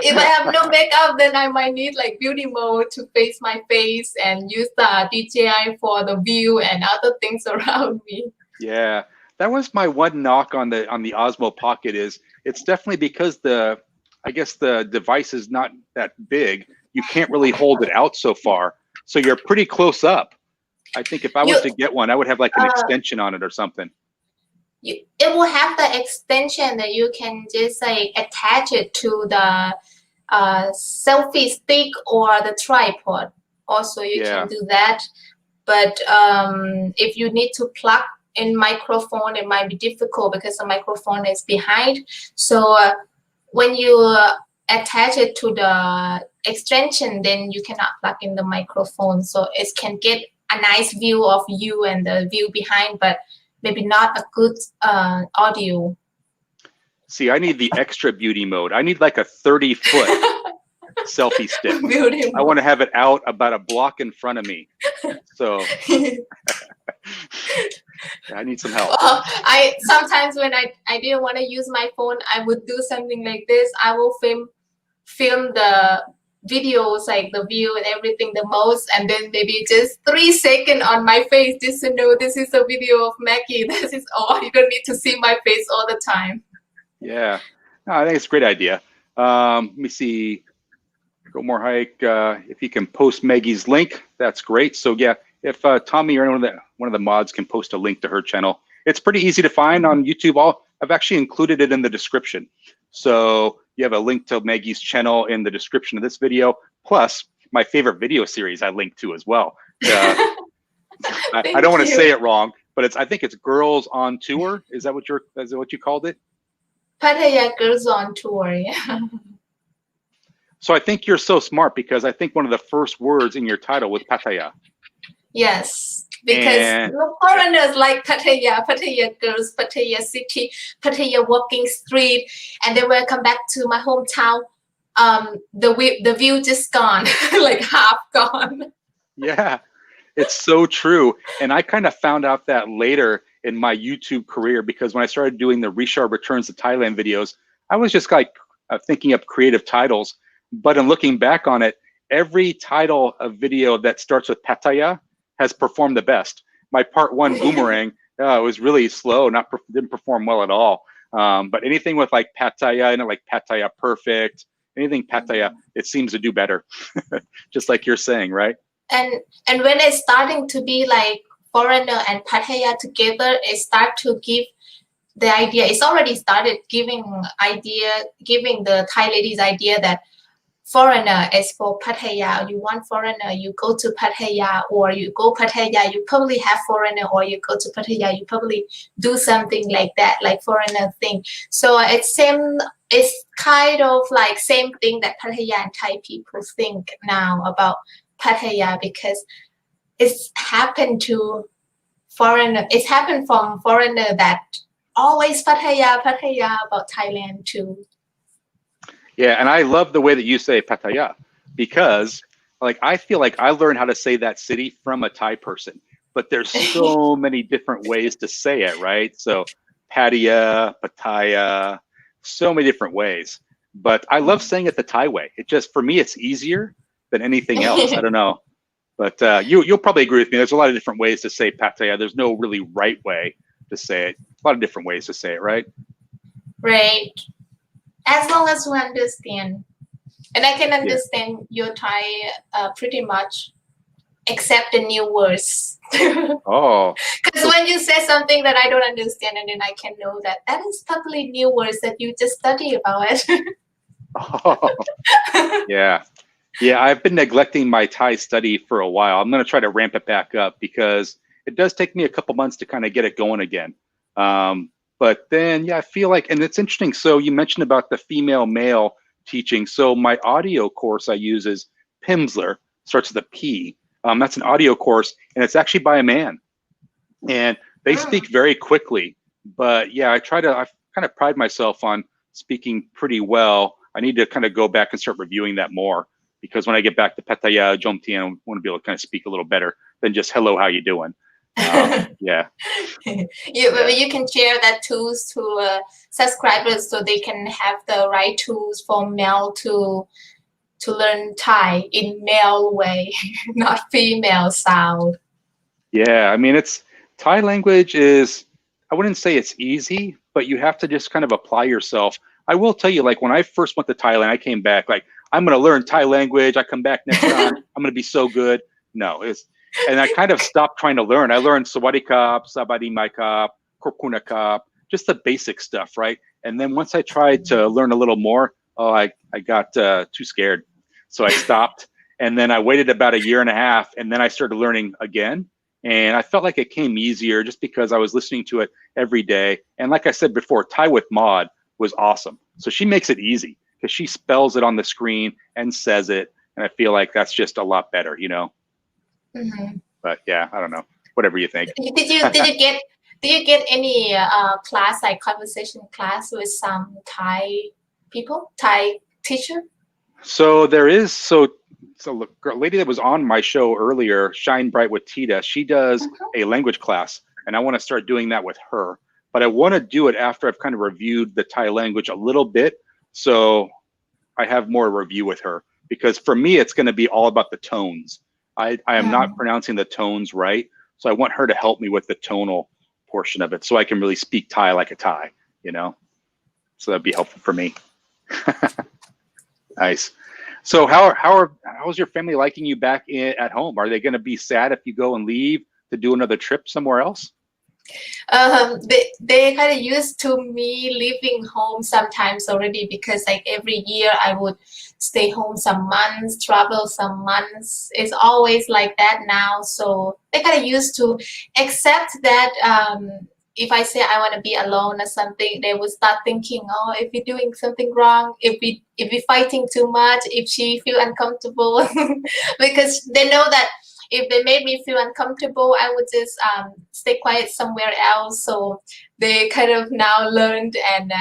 If I have no makeup, then I might need like beauty mode to face my face and use the DJI for the view and other things around me. Yeah, that was my one knock on the Osmo Pocket. Is it's definitely because I guess the device is not that big. You can't really hold it out so far, so you're pretty close up. I think if I was to get one, I would have like an extension on it or something. It will have the extension that you can just like attach it to the selfie stick or the tripod. Also, you can do that. But if you need to plug in microphone, it might be difficult because the microphone is behind. So when you attach it to the extension, then you cannot plug in the microphone. So it can get a nice view of you and the view behind, but maybe not a good audio. See, I need the extra beauty mode. I need like a 30-foot selfie stick. I want to have it out about a block in front of me. So I need some help. Well, sometimes when I didn't want to use my phone, I would do something like this. I will film the videos, like the view and everything the most, and then maybe just 3 seconds on my face just to know this is a video of Maggie. This is all. You don't need to see my face all the time. Yeah, no, I think it's a great idea. Let me see. Go more hike. If you can post Maggie's link, that's great. So yeah, if Tommy or one of the mods can post a link to her channel, it's pretty easy to find on YouTube. I've actually included it in the description. So you have a link to Maggie's channel in the description of this video, plus my favorite video series I linked to as well. I don't want to say it wrong, but I think it's Girls on Tour. Is that what you called it? Pattaya Girls on Tour, yeah. So I think you're so smart because I think one of the first words in your title was Pattaya. Yes, because foreigners like Pattaya, Pattaya girls, Pattaya city, Pattaya walking street, and then when I come back to my hometown, the view just gone, like half gone. Yeah, it's so true. And I kind of found out that later in my YouTube career, because when I started doing the Reeshard Returns to Thailand videos, I was just like thinking up creative titles. But in looking back on it, every title of video that starts with Pattaya has performed the best. My part 1 boomerang was really slow, didn't perform well at all. But anything with like Pattaya, like Pattaya Perfect, anything Pattaya, it seems to do better. Just like you're saying, right? And when it's starting to be like foreigner and Pattaya together, it start to give the idea. It's already started giving the Thai ladies idea that foreigner is for Pattaya. You want foreigner, you go to Pattaya, or you go Pattaya, you probably have foreigner, or you go to Pattaya, you probably do something like that, like foreigner thing. So it's kind of like same thing that Pattaya and Thai people think now about Pattaya, because it's happened to foreigner. It's happened from foreigner that always Pattaya about Thailand too. Yeah, and I love the way that you say Pattaya, because like I feel like I learned how to say that city from a Thai person, but there's so many different ways to say it, right? So Pattaya, so many different ways. But I love saying it the Thai way. It just, for me, it's easier than anything else. I don't know. But you'll probably agree with me. There's a lot of different ways to say Pattaya. There's no really right way to say it. A lot of different ways to say it, right? Right. As long as you understand. And I can understand your Thai pretty much, except the new words. Oh. Because when you say something that I don't understand, and then I can know that is totally new words that you just study about it. Oh. Yeah. Yeah, I've been neglecting my Thai study for a while. I'm going to try to ramp it back up because it does take me a couple months to kind of get it going again. But then, yeah, I feel like, and it's interesting. So you mentioned about the female male teaching. So my audio course I use is Pimsleur, starts with a P. That's an audio course, and it's actually by a man. And they speak very quickly. But yeah, I kind of pride myself on speaking pretty well. I need to kind of go back and start reviewing that more, because when I get back to Pattaya, Jomtien, I want to be able to kind of speak a little better than just hello, how you doing? Yeah. You can share that tools to subscribers so they can have the right tools for male to learn Thai in male way, not female sound. Yeah, I mean, Thai language is, I wouldn't say it's easy, but you have to just kind of apply yourself. I will tell you, like when I first went to Thailand, I came back like, I'm going to learn Thai language. I come back next time, I'm going to be so good. No, and I kind of stopped trying to learn. I learned Sawadee Kap, Sabadi Mai Kap, Korkuna Kap, just the basic stuff, right? And then once I tried to learn a little more, I got too scared. So I stopped. And then I waited about 1.5 years, and then I started learning again. And I felt like it came easier just because I was listening to it every day. And like I said before, Thai with Maud was awesome. So she makes it easy because she spells it on the screen and says it. And I feel like that's just a lot better, you know? Mm-hmm. But yeah, I don't know. Whatever you think. Did you get any class, like conversation class with some Thai people, Thai teacher? So there is, so look, a lady that was on my show earlier, Shine Bright with Tita, she does a language class, and I want to start doing that with her. But I want to do it after I've kind of reviewed the Thai language a little bit, so I have more review with her. because for me, it's going to be all about the tones. I am not Mm. pronouncing the tones right. So I want her to help me with the tonal portion of it so I can really speak Thai like a Thai, you know? So that'd be helpful for me. Nice. So how's your family liking you back at home? Are they going to be sad if you go and leave to do another trip somewhere else? They kind of used to me leaving home sometimes already, because like every year I would stay home some months, travel some months. It's always like that now. So they kind of used to accept that. If I say I want to be alone or something, they would start thinking, oh, if we're doing something wrong, if we're fighting too much, if she feel uncomfortable, because they know that if they made me feel uncomfortable, I would just stay quiet somewhere else. So they kind of now learned, and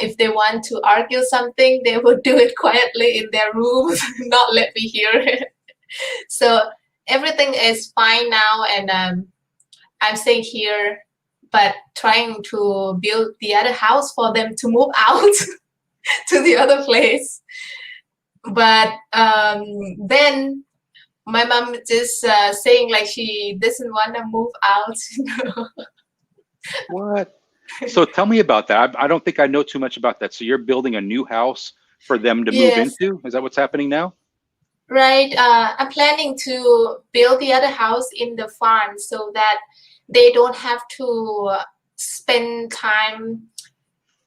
if they want to argue something, they would do it quietly in their room, not let me hear it. So everything is fine now, and I'm staying here, but trying to build the other house for them to move out to the other place. But then my mom just saying like she doesn't want to move out. What? So tell me about that. I don't think I know too much about that. So you're building a new house for them to move Yes, into? Is that what's happening now? right. I'm planning to build the other house in the farm so that they don't have to spend time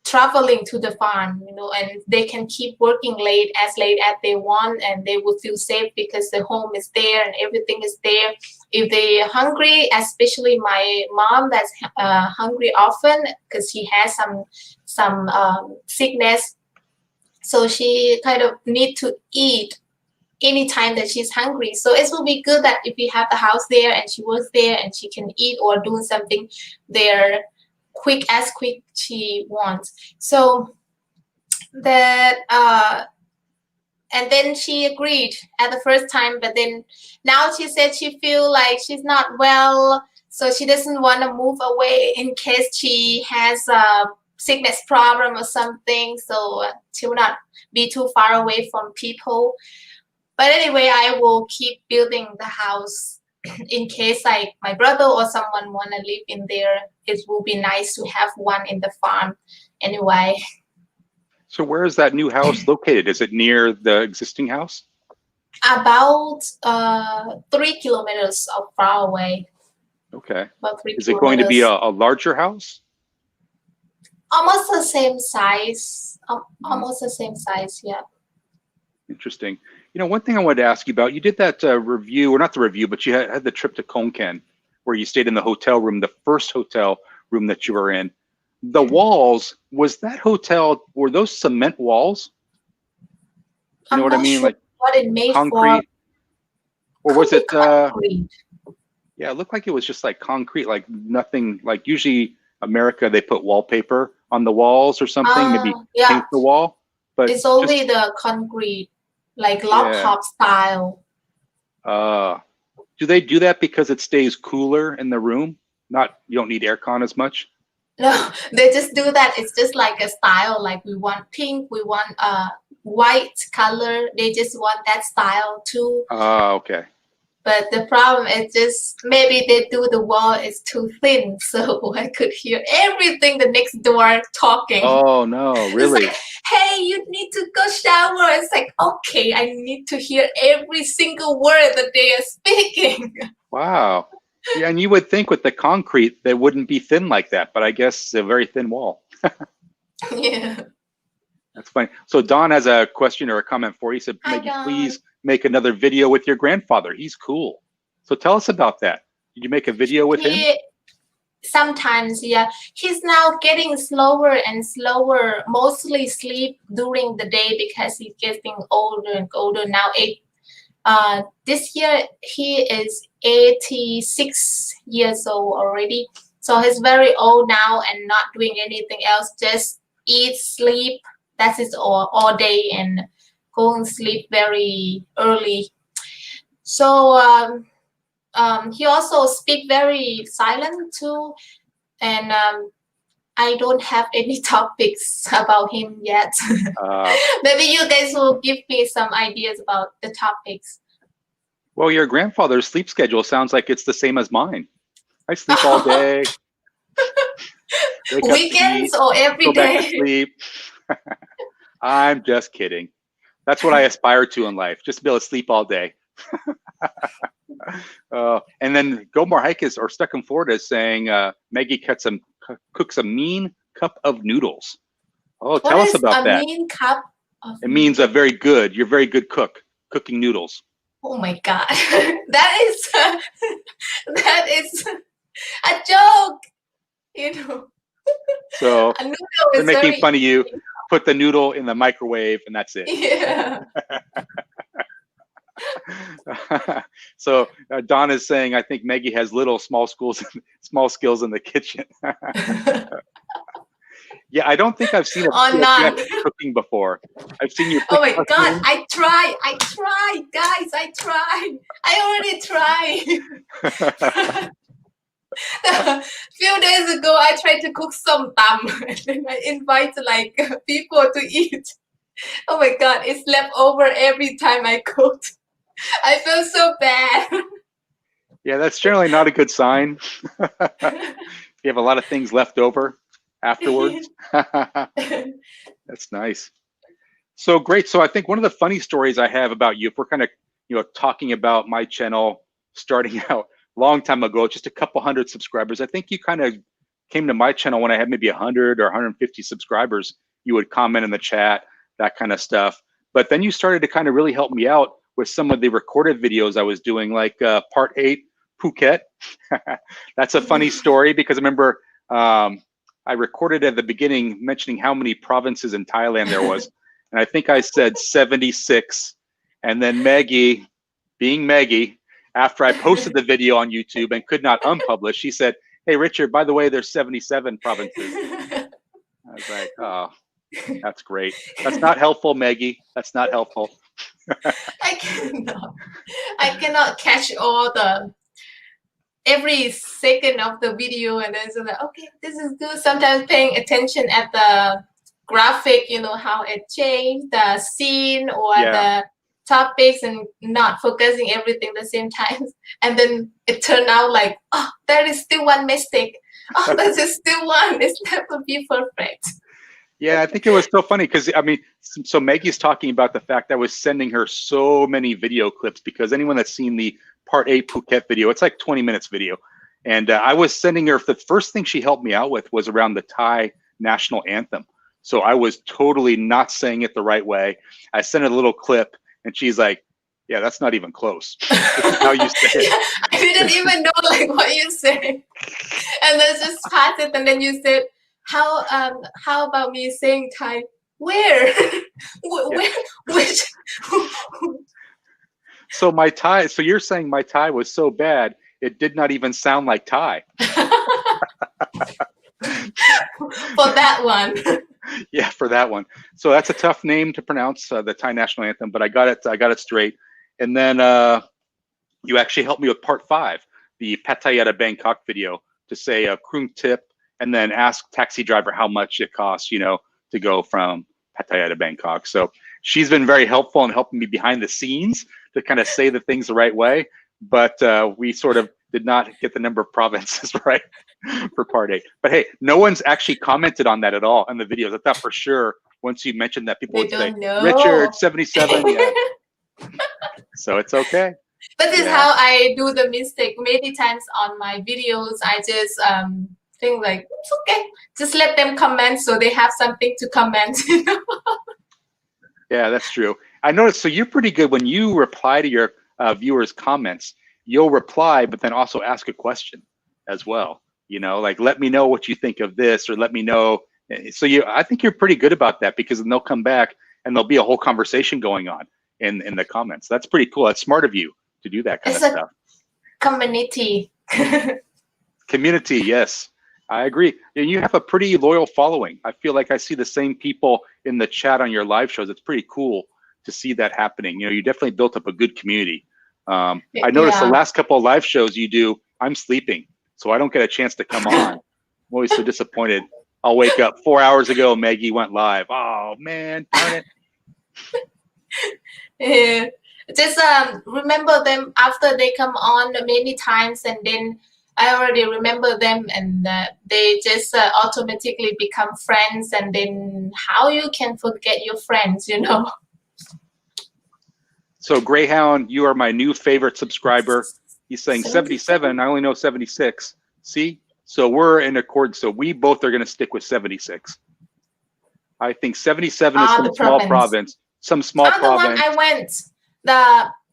traveling to the farm, you know, and they can keep working late as they want, and they will feel safe because the home is there and everything is there. If they're hungry, especially my mom that's hungry often because she has some sickness, so she kind of need to eat anytime that she's hungry. So it will be good that if we have the house there and she works there and she can eat or do something there quick she wants. So that and then she agreed at the first time, but then now she said she feel like she's not well, so she doesn't want to move away in case she has a sickness problem or something, so she will not be too far away from people. But anyway, I will keep building the house in case like my brother or someone want to live in there. It will be nice to have one in the farm anyway. So where is that new house located? Is it near the existing house? About 3 kilometers far away. Okay. About 3 Is it going to be kilometers. a larger house? Almost the same size. Mm-hmm. Almost the same size, yeah. Interesting. You know, one thing I wanted to ask you about, you did that review, or not the review, but you had the trip to Konkan where you stayed in the hotel room, the first hotel room that you were in. The walls, was that hotel, were those cement walls? You know what I mean? Sure like what it made concrete? for. Or was it, concrete. yeah, it looked like it was just like concrete, like nothing, like usually America, they put wallpaper on the walls or something, maybe Yeah. paint the wall. But it's only the concrete, like log top style. Do they do that because it stays cooler in the room? Not, you don't need aircon as much? No, they just do that. It's just like a style, like we want pink, we want white color. They just want that style too. Okay. But the problem is just maybe they do the wall is too thin, so I could hear everything the next door talking. Oh no, really? It's like, hey, you need to go shower. It's like, okay, I need to hear every single word that they are speaking. Wow. Yeah, and you would think with the concrete that wouldn't be thin like that, but I guess it's a very thin wall. Yeah. That's funny. So Don has a question or a comment for you. He said, Hi, Maggie, Don. please make another video with your grandfather. He's cool. So tell us about that. Did you make a video with him? Sometimes, yeah. He's now getting slower and slower, mostly sleep during the day because he's getting older and older now. This year, he is 86 years old already. So he's very old now and not doing anything else, just eat, sleep. That's it all day and go and sleep very early. So he also speak very silent too, and I don't have any topics about him yet. Maybe you guys will give me some ideas about the topics. Well, your grandfather's sleep schedule sounds like it's the same as mine. I sleep all day. Weekends or every go day? back to sleep. I'm just kidding. That's what I aspire to in life, just to be able to sleep all day. And then Gomar Hikes or Stuck in Florida is saying Maggie cooks a mean cup of noodles. Oh, tell us about that. What is a mean cup of It means a very good. You're a very good cook, cooking noodles. Oh my God, that is a joke, you know. So they're making fun of you. Put the noodle in the microwave, and that's it. Yeah. So Don is saying, I think Maggie has small skills in the kitchen. Yeah, I don't think I've seen a cooking before. I've seen you. Oh my God, I tried, guys, I already tried. A few days ago, I tried to cook some tam, and then I invite like people to eat. Oh my God, it's left over every time I cooked. I feel so bad. Yeah, that's generally not a good sign. You have a lot of things left over afterwards. That's nice. So great. So I think one of the funny stories I have about you, if we're kind of talking about my channel starting out a long time ago, just a couple hundred subscribers. I think you kind of came to my channel when I had maybe 100 or 150 subscribers. You would comment in the chat, that kind of stuff. But then you started to kind of really help me out with some of the recorded videos I was doing, like Part 8 Phuket. That's a funny story because I remember I recorded at the beginning mentioning how many provinces in Thailand there was. And I think I said 76. And then Maggie, being Maggie, after I posted the video on YouTube and could not unpublish, she said, "Hey, Richard, by the way, there's 77 provinces." I was like, oh, that's great. That's not helpful, Maggie. That's not helpful. I cannot catch every second of the video, and then so like, okay, this is good. Sometimes paying attention at the graphic, how it changed, the scene or the topics, and not focusing everything at the same time. And then it turned out like, oh, there is still one mistake. Oh, there's still one. It's never be perfect. Yeah, I think it was so funny because, I mean, so Maggie's talking about the fact I was sending her so many video clips because anyone that's seen the Part 8 Phuket video, it's like 20 minutes video. And I was sending her, the first thing she helped me out with was around the Thai national anthem. So I was totally not saying it the right way. I sent her a little clip and she's like, yeah, that's not even close. This is how you say it. Yeah, I didn't even know like what you said. And then just pass it, and then you said, how about me saying Thai? Where? Which? So my Thai, so you're saying my Thai was so bad, it did not even sound like Thai. For that one. Yeah, for that one. So that's a tough name to pronounce, the Thai national anthem, but I got it straight. And then you actually helped me with Part 5, the Pattaya to Bangkok video, to say a Krung tip, and then ask taxi driver how much it costs, to go from Pattaya to Bangkok. So she's been very helpful in helping me behind the scenes to kind of say the things the right way. But we sort of did not get the number of provinces right for Part 8. But hey, no one's actually commented on that at all in the videos. I thought for sure once you mentioned that, people would say, Richard, 77. Yeah. So it's okay. That is how I do the mistake. Many times on my videos, I just think like, it's okay. Just let them comment so they have something to comment. Yeah, that's true. I noticed, so you're pretty good when you reply to your viewers' comments. You'll reply, but then also ask a question as well. Like, let me know what you think of this, or let me know. So I think you're pretty good about that, because then they'll come back and there'll be a whole conversation going on in the comments. That's pretty cool. That's smart of you to do that kind of stuff. Community. Community, yes. I agree. And you have a pretty loyal following. I feel like I see the same people in the chat on your live shows. It's pretty cool to see that happening. You definitely built up a good community. I noticed the last couple of live shows you do, I'm sleeping, so I don't get a chance to come on. I'm always so disappointed I'll wake up 4 hours ago, Maggie went live. Oh man, darn it. Yeah. Just remember them after they come on many times, and then I already remember them, and they just automatically become friends. And then how you can forget your friends, you know? So Greyhound, you are my new favorite subscriber. He's saying 77. I only know 76. See? So we're in accord. So we both are going to stick with 76. I think 77 is some small province. Some small province. The one I went,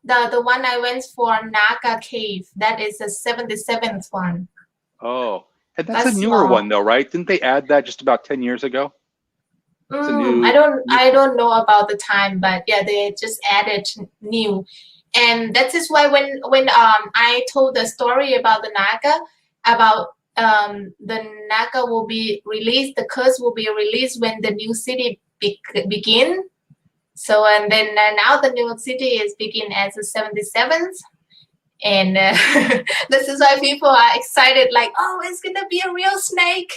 the one I went for Naga Cave. That is the 77th one. Oh, and that's a newer one though, right? Didn't they add that just about 10 years ago? I don't know about the time, but yeah, they just added new. And that is why when I told the story about the Naga, about the Naga will be released, the curse will be released when the new city begin. So and then now the new city is begin as the 77th, and this is why people are excited, like, oh, it's gonna be a real snake.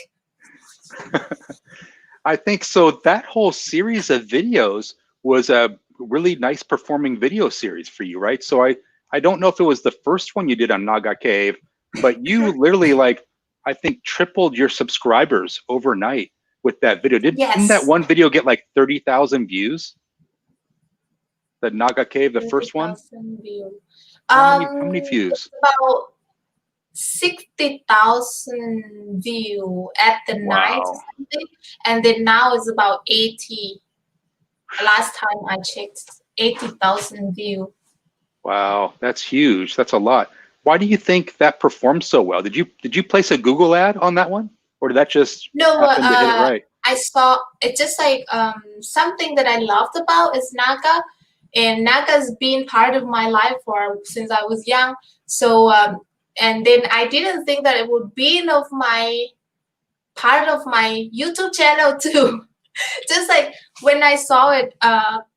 I think so. That whole series of videos was a really nice performing video series for you, right? So I don't know if it was the first one you did on Naga Cave, but you literally, like, I think tripled your subscribers overnight with that video. Didn't that one video get like 30,000 views? The Naga Cave, the first one? How many views? About 60,000 views at the night or something. And then now it's about 80. Last time I checked, 80,000 views. Wow, that's huge. That's a lot. Why do you think that performed so well? Did you place a Google ad on that one, or did that just happen to hit it right? I saw it, just like something that I loved about is Naga, and Naga's been part of my life since I was young. So and then I didn't think that it would be part of my YouTube channel too. Just like when I saw it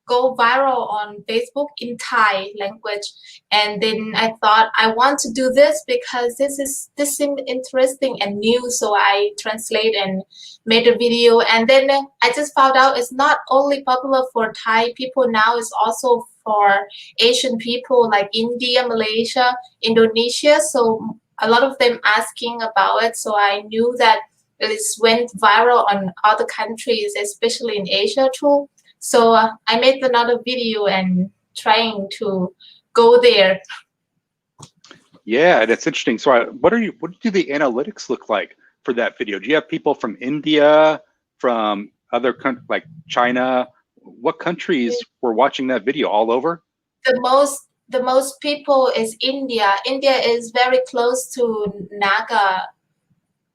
go viral on Facebook in Thai language, and then I thought I want to do this because this seemed interesting and new, so I translate and made a video. And then I just found out it's not only popular for Thai people now, it's also for Asian people like India, Malaysia, Indonesia. So a lot of them asking about it, so I knew that it went viral on other countries, especially in Asia too. So I made another video and trying to go there. Yeah, that's interesting. So what do the analytics look like for that video? Do you have people from India, from other countries like China? What countries were watching that video? All over? The most people is India. India is very close to Naga.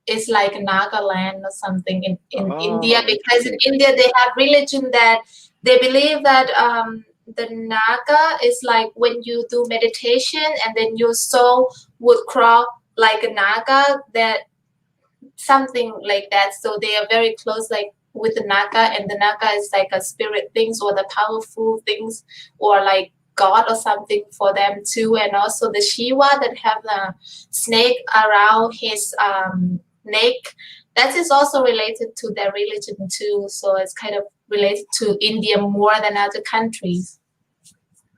It's like Nagaland or something in India, because in India they have religion that they believe that the Naga is like when you do meditation and then your soul would crawl like a Naga, that something like that. So they are very close, like with the Naga, and the Naga is like a spirit things or the powerful things or like God or something for them too. And also the Shiva that have the snake around his neck, that is also related to their religion too. So it's kind of related to India more than other countries.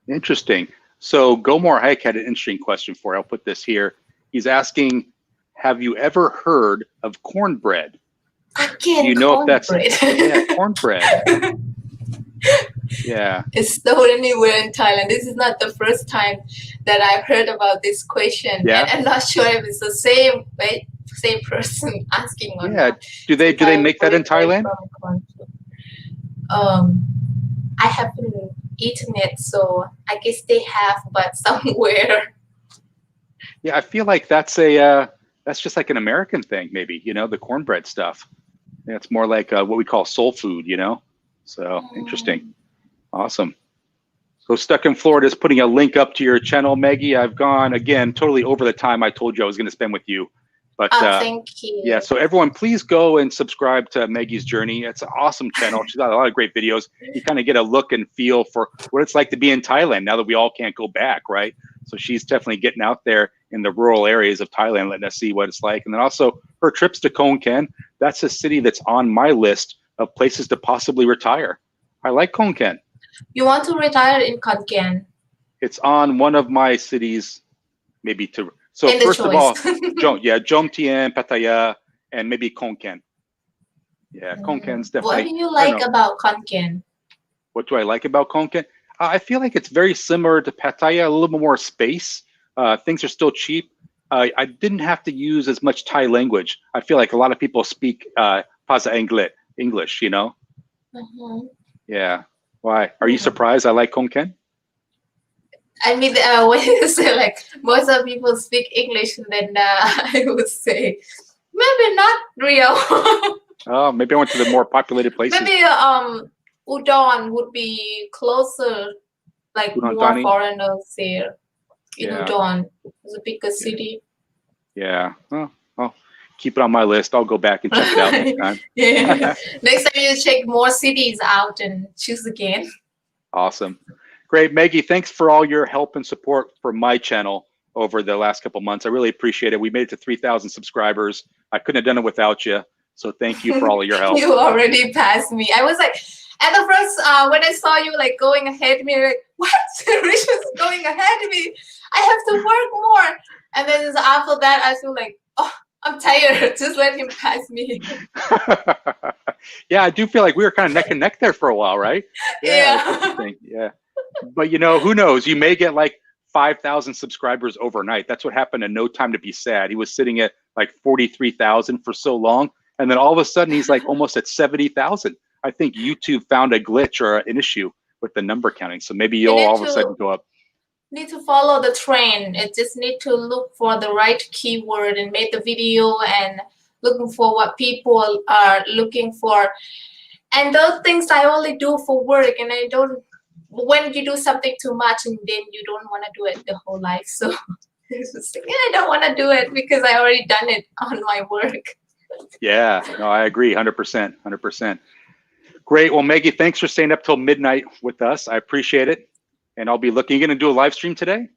Interesting. So Gomor Hayek had an interesting question for you. I'll put this here. He's asking, have you ever heard of cornbread? Again, do you know cornbread. If that's cornbread? Yeah. It's not anywhere in Thailand. This is not the first time that I've heard about this question. Yeah. And I'm not sure if it's the same person asking or not. Do they make that in Thailand? I haven't eaten it, so I guess they have, but somewhere. Yeah, I feel like that's just like an American thing, maybe, the cornbread stuff. Yeah, it's more like what we call soul food, So interesting. Awesome. So Stuck in Florida is putting a link up to your channel, Maggie. I've gone, again, totally over the time I told you I was going to spend with you. But thank you. Yeah, so everyone, please go and subscribe to Maggie's Journey. It's an awesome channel. She's got a lot of great videos. You kind of get a look and feel for what it's like to be in Thailand now that we all can't go back, right? So she's definitely getting out there in the rural areas of Thailand, letting us see what it's like. And then also her trips to Konkan. That's a city that's on my list of places to possibly retire. I like Konkan. You want to retire in Konkan? It's on one of my cities, maybe to. So in first of all, Jomtien, Pattaya, and maybe Konkan. Yeah, Konkan's definitely. What do you like about Konkan? What do I like about Konkan? I feel like it's very similar to Pattaya, a little bit more space. Things are still cheap. I didn't have to use as much Thai language. I feel like a lot of people speak Pasa English, you know? Yeah. Why? Are you surprised I like Konkan? I mean, when you say like most of people speak English, then I would say maybe not real. Oh, maybe I went to the more populated places. Maybe Udon would be closer, like more foreigners there. In Udon, it's a bigger city. Yeah. Well, I'll keep it on my list. I'll go back and check it out next time. Yeah. Next time you check more cities out and choose again. Awesome. Great, Maggie. Thanks for all your help and support for my channel over the last couple months. I really appreciate it. We made it to 3,000 subscribers. I couldn't have done it without you. So thank you for all of your help. You already passed me. I was like, at the first, when I saw you like going ahead of me, like, what? Reeshard's going ahead of me. I have to work more. And then after that, I feel like, oh, I'm tired. Just let him pass me. Yeah, I do feel like we were kind of neck and neck there for a while, right? Yeah. Yeah. But you know, who knows? You may get like 5,000 subscribers overnight. That's what happened in No Time to Be Sad. He was sitting at like 43,000 for so long. And then all of a sudden he's like almost at 70,000. I think YouTube found a glitch or an issue with the number counting. So maybe you'll all of a sudden go up. Need to follow the trend. It just need to look for the right keyword and make the video and looking for what people are looking for. And those things I only do for work, and I don't, when you do something too much and then you don't want to do it the whole life. So it's just like, yeah, I don't want to do it because I already done it on my work. Yeah, no, I agree 100%, 100%. Great. Well, Maggie, thanks for staying up till midnight with us. I appreciate it. And I'll be looking. You're going to do a live stream today?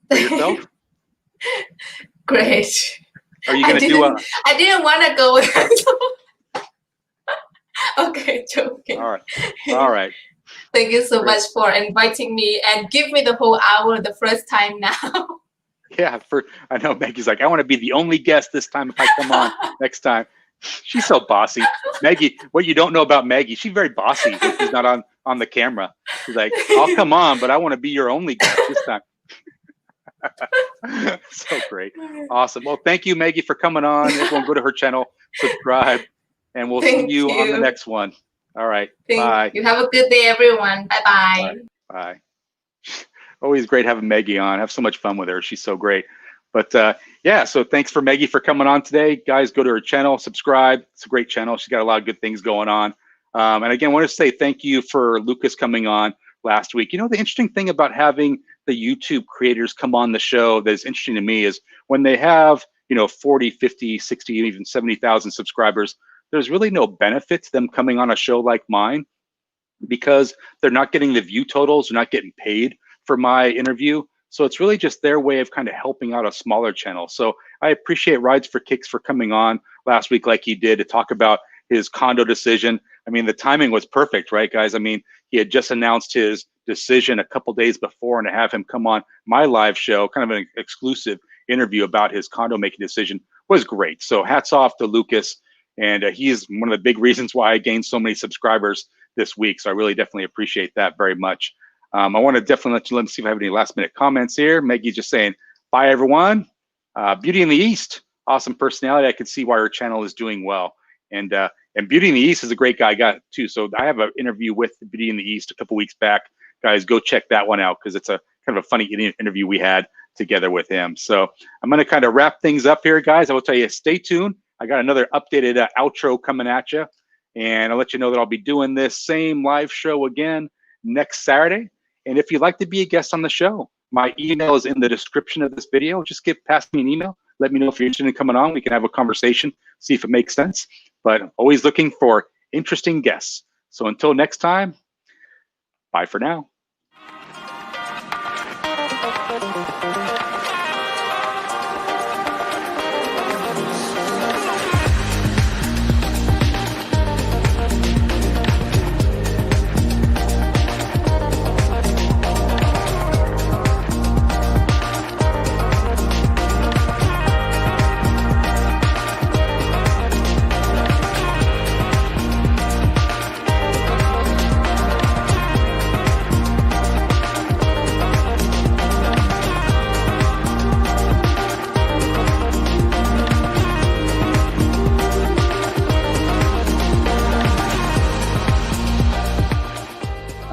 For yourself? Great. Are you going to do a... I didn't want to go. Okay, joking. All right. All right. Thank you so much for inviting me and give me the whole hour the first time now. Yeah, I know Maggie's like, I want to be the only guest this time if I come on next time. She's so bossy. Maggie, what you don't know about Maggie, she's very bossy when she's not on the camera. She's like, I'll come on, but I want to be your only guest this time. So great. Awesome. Well, thank you, Maggie, for coming on. Everyone go to her channel, subscribe, and we'll see you on the next one. All right. Bye. You have a good day, everyone. Bye-bye. Bye. Always great having Maggie on. Have so much fun with her. She's so great. But yeah, so thanks for Maggie for coming on today. Guys, go to her channel, subscribe. It's a great channel. She's got a lot of good things going on. And again, I want to say thank you for Lucas coming on last week. You know, the interesting thing about having the YouTube creators come on the show that is interesting to me is when they have, you know, 40, 50, 60, even 70,000 subscribers, there's really no benefit to them coming on a show like mine because they're not getting the view totals, they're not getting paid for my interview. So it's really just their way of kind of helping out a smaller channel. So I appreciate Rides for Kicks for coming on last week like he did to talk about his condo decision. I mean, the timing was perfect, right, guys? I mean, he had just announced his decision a couple days before, and to have him come on my live show, kind of an exclusive interview about his condo making decision was great. So hats off to Lucas. And he's one of the big reasons why I gained so many subscribers this week. So I really definitely appreciate that very much. I want to definitely let me see if I have any last minute comments here. Maggie's just saying, bye everyone. Beauty in the East, awesome personality. I can see why her channel is doing well. And Beauty in the East is a great guy too. So I have an interview with Beauty in the East a couple weeks back. Guys, go check that one out because it's a kind of a funny interview we had together with him. So I'm going to kind of wrap things up here, guys. I will tell you, stay tuned. I got another updated outro coming at you. And I'll let you know that I'll be doing this same live show again next Saturday. And if you'd like to be a guest on the show, my email is in the description of this video. Just pass me an email. Let me know if you're interested in coming on. We can have a conversation, see if it makes sense. But always looking for interesting guests. So until next time, bye for now.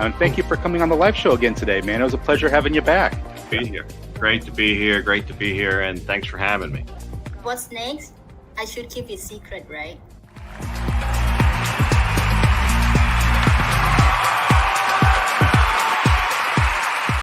And thank you for coming on the live show again today, man. It was a pleasure having you back. Be here. Great to be here. Great to be here. And thanks for having me. What's next? I should keep it secret, right?